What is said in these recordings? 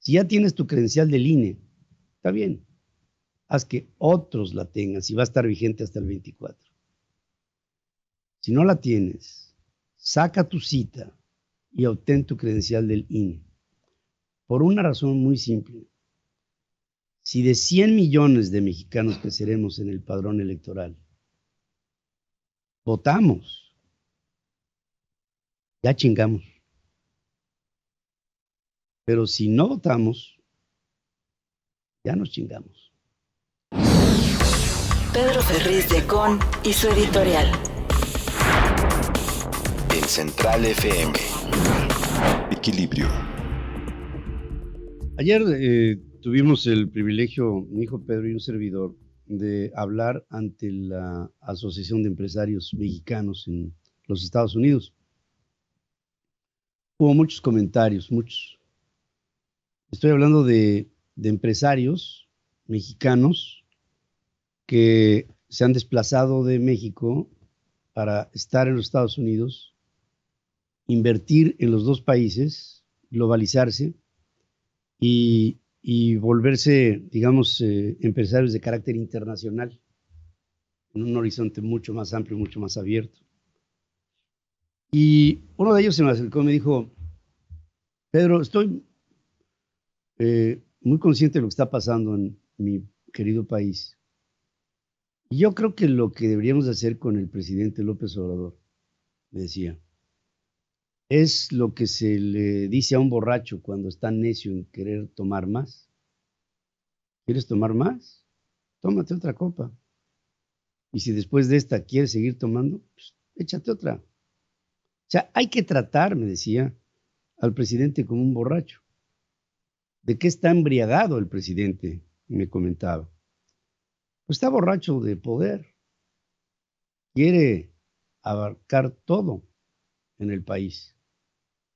Si ya tienes tu credencial del INE, está bien, haz que otros la tengan, si va a estar vigente hasta el 24. Si no la tienes, saca tu cita y obtén tu credencial del INE. Por una razón muy simple. Si de 100 millones de mexicanos que seremos en el padrón electoral, votamos, ya chingamos. Pero si no votamos, ya nos chingamos. Pedro Ferriz de Con y su editorial. En Central FM. Equilibrio. Ayer tuvimos el privilegio, mi hijo Pedro y un servidor, de hablar ante la Asociación de Empresarios Mexicanos en los Estados Unidos. Hubo muchos comentarios, muchos. Estoy hablando de empresarios mexicanos que se han desplazado de México para estar en los Estados Unidos, invertir en los dos países, globalizarse y volverse, digamos, empresarios de carácter internacional, en un horizonte mucho más amplio, mucho más abierto. Y uno de ellos se me acercó y me dijo: Pedro, estoy muy consciente de lo que está pasando en mi querido país. Y yo creo que lo que deberíamos hacer con el presidente López Obrador, me decía, es lo que se le dice a un borracho cuando está necio en querer tomar más. ¿Quieres tomar más? Tómate otra copa. Y si después de esta quieres seguir tomando, pues échate otra. O sea, hay que tratar, me decía, al presidente como un borracho. ¿De qué está embriagado el presidente? Me comentaba. Pues está borracho de poder. Quiere abarcar todo en el país.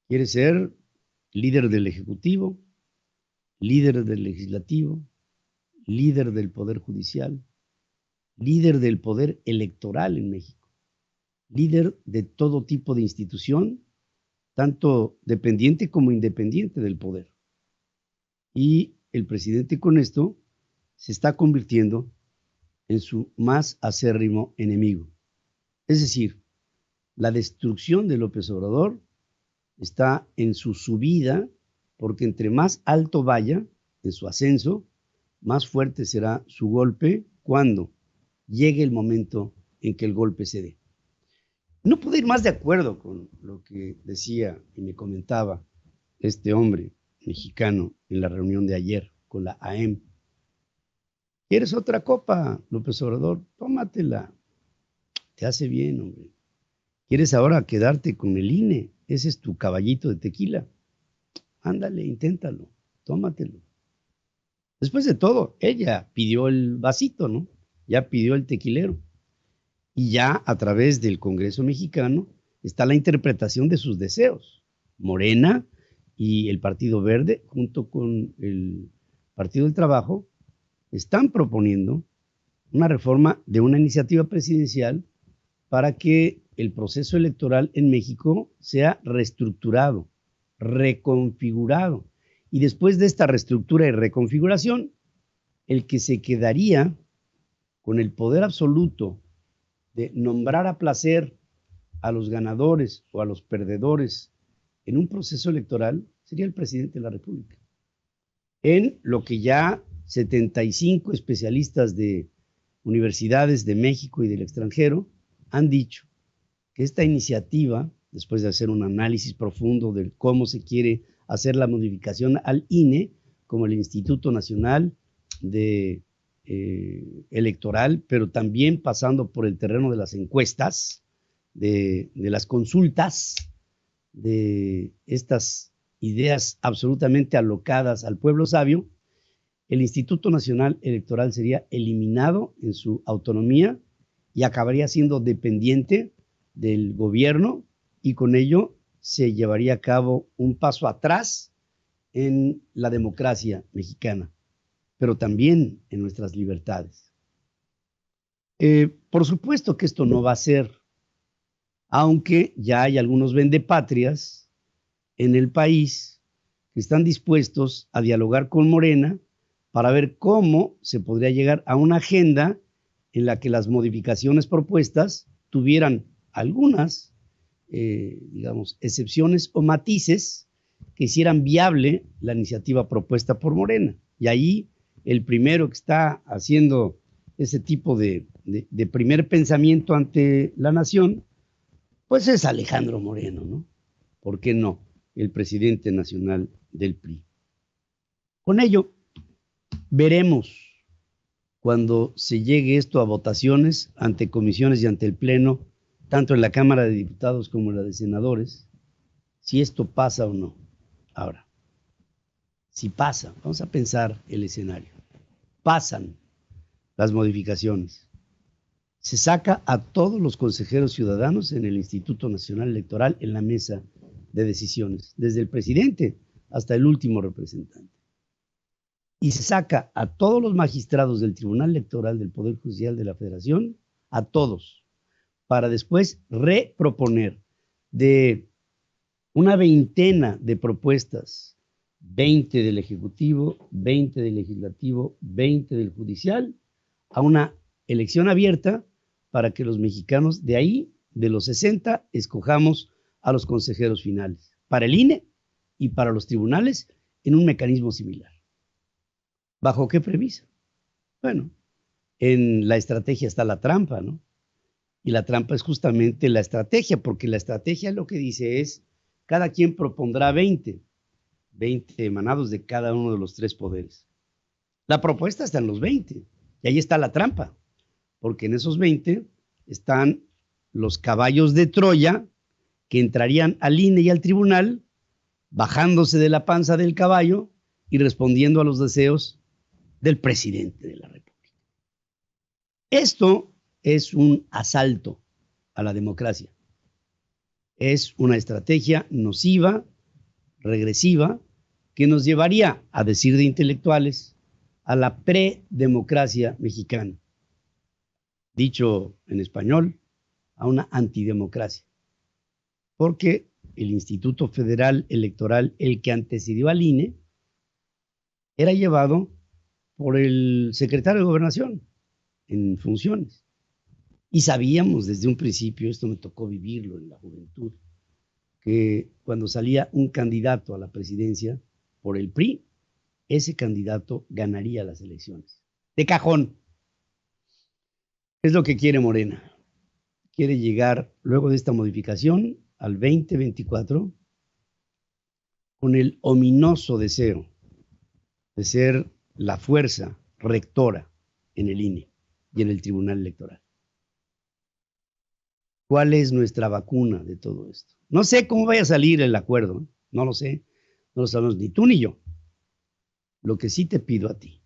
Quiere ser líder del Ejecutivo, líder del Legislativo, líder del Poder Judicial, líder del Poder Electoral en México, líder de todo tipo de institución, tanto dependiente como independiente del poder. Y el presidente con esto se está convirtiendo en su más acérrimo enemigo. Es decir, la destrucción de López Obrador está en su subida, porque entre más alto vaya en su ascenso, más fuerte será su golpe cuando llegue el momento en que el golpe se dé. No puedo ir más de acuerdo con lo que decía y me comentaba este hombre mexicano en la reunión de ayer con la AM. ¿Quieres otra copa, López Obrador? Tómatela. Te hace bien, hombre. ¿Quieres ahora quedarte con el INE? Ese es tu caballito de tequila. Ándale, inténtalo, tómatelo. Después de todo, ella pidió el vasito, ¿no? Ya pidió el tequilero. Y ya a través del Congreso mexicano está la interpretación de sus deseos. Morena y el Partido Verde, junto con el Partido del Trabajo, están proponiendo una reforma de una iniciativa presidencial para que el proceso electoral en México sea reestructurado, reconfigurado. Y después de esta reestructura y reconfiguración, el que se quedaría con el poder absoluto de nombrar a placer a los ganadores o a los perdedores en un proceso electoral sería el presidente de la República. En lo que ya 75 especialistas de universidades de México y del extranjero han dicho que esta iniciativa, después de hacer un análisis profundo de cómo se quiere hacer la modificación al INE, como el Instituto Nacional Electoral, pero también pasando por el terreno de las encuestas, de las consultas, de estas ideas absolutamente alocadas al pueblo sabio, el Instituto Nacional Electoral sería eliminado en su autonomía y acabaría siendo dependiente del gobierno, y con ello se llevaría a cabo un paso atrás en la democracia mexicana, pero también en nuestras libertades. Por supuesto que esto no va a ser, aunque ya hay algunos vendepatrias en el país que están dispuestos a dialogar con Morena para ver cómo se podría llegar a una agenda en la que las modificaciones propuestas tuvieran algunas, excepciones o matices que hicieran viable la iniciativa propuesta por Morena. Y ahí el primero que está haciendo ese tipo de primer pensamiento ante la nación, pues es Alejandro Moreno, ¿no? ¿Por qué no? El presidente nacional del PRI. Con ello, veremos cuando se llegue esto a votaciones ante comisiones y ante el Pleno, tanto en la Cámara de Diputados como en la de Senadores, si esto pasa o no. Ahora, si pasa, vamos a pensar el escenario. Pasan las modificaciones. Se saca a todos los consejeros ciudadanos en el Instituto Nacional Electoral en la mesa de decisiones, desde el presidente hasta el último representante. Y se saca a todos los magistrados del Tribunal Electoral del Poder Judicial de la Federación, a todos, para después reproponer de una veintena de propuestas, 20 del Ejecutivo, 20 del Legislativo, 20 del Judicial, a una elección abierta para que los mexicanos de ahí, de los 60, escojamos a los consejeros finales, para el INE y para los tribunales en un mecanismo similar. ¿Bajo qué premisa? Bueno, en la estrategia está la trampa, ¿no? Y la trampa es justamente la estrategia, porque la estrategia lo que dice es, cada quien propondrá 20 emanados de cada uno de los tres poderes. La propuesta está en los 20, y ahí está la trampa, porque en esos 20 están los caballos de Troya que entrarían al INE y al tribunal, bajándose de la panza del caballo y respondiendo a los deseos del presidente de la República. Esto es un asalto a la democracia. Es una estrategia nociva, regresiva, que nos llevaría, a decir de intelectuales, a la predemocracia mexicana. Dicho en español, a una antidemocracia. Porque el Instituto Federal Electoral, el que antecedió al INE, era llevado por el secretario de Gobernación en funciones. Y sabíamos desde un principio, esto me tocó vivirlo en la juventud, que cuando salía un candidato a la presidencia por el PRI, ese candidato ganaría las elecciones. De cajón. Es lo que quiere Morena. Quiere llegar, luego de esta modificación, al 2024, con el ominoso deseo de ser la fuerza rectora en el INE y en el Tribunal Electoral. ¿Cuál es nuestra vacuna de todo esto? No sé cómo vaya a salir el acuerdo, no lo sé, no lo sabemos ni tú ni yo. Lo que sí te pido a ti,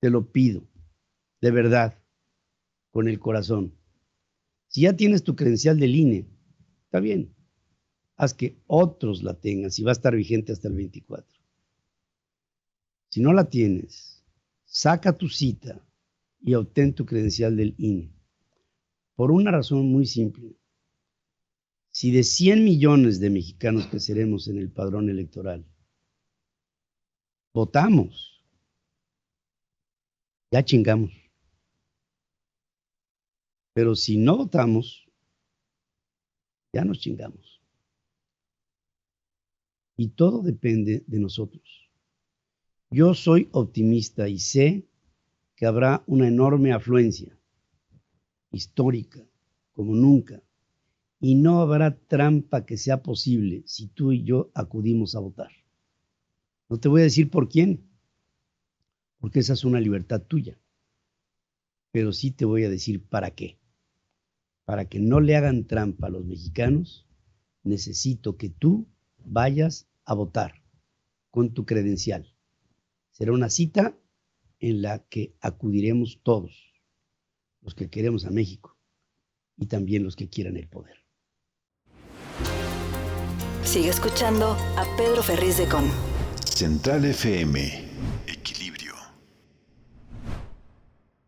te lo pido, de verdad, con el corazón. Si ya tienes tu credencial del INE, está bien, haz que otros la tengan, si va a estar vigente hasta el 24. Si no la tienes, saca tu cita y obtén tu credencial del INE. Por una razón muy simple. Si de 100 millones de mexicanos que seremos en el padrón electoral, votamos, ya chingamos. Pero si no votamos, ya nos chingamos. Y todo depende de nosotros. Yo soy optimista y sé que habrá una enorme afluencia histórica, como nunca, y no habrá trampa que sea posible si tú y yo acudimos a votar. No te voy a decir por quién, porque esa es una libertad tuya, pero sí te voy a decir para qué. Para que no le hagan trampa a los mexicanos, necesito que tú vayas a votar con tu credencial. Será una cita en la que acudiremos todos, los que queremos a México y también los que quieran el poder. Sigue escuchando a Pedro Ferriz de Con. Central FM.